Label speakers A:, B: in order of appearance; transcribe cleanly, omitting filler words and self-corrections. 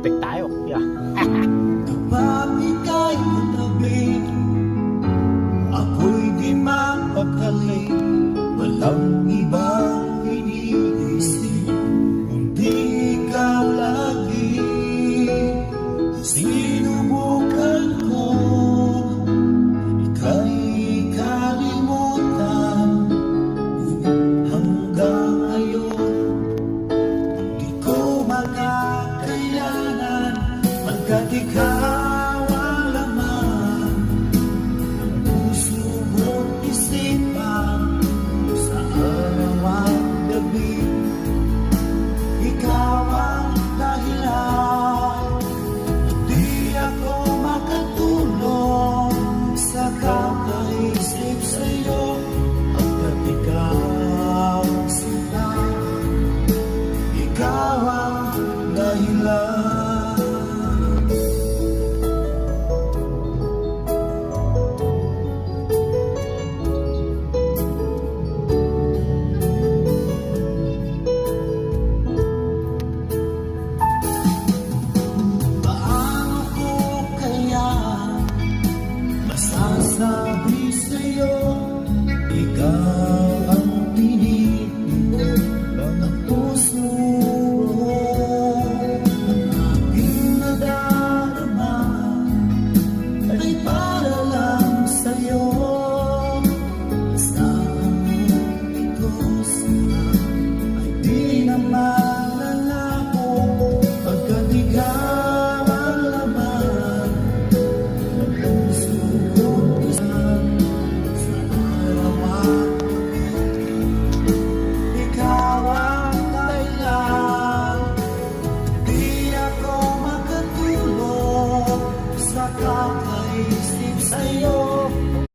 A: traffic tayo. Yeah.
B: Kapag ika'y katabi, ako'y di mapakali. Walang ibang iniisip, kundi ikaw lagi. Sinubukan ko, ika'y kalimutan. Hanggang ngayon, di ko makakayanan. Pagkat ikaw ang laman ng puso mo't isipan, sa araw at gabi, ikaw ang dahilan. Di ako makatulong sa kakaisip sa'yo, pagkat ikaw ang sinta, ikaw ang dahilan. Masasabi sa'yo, ikaw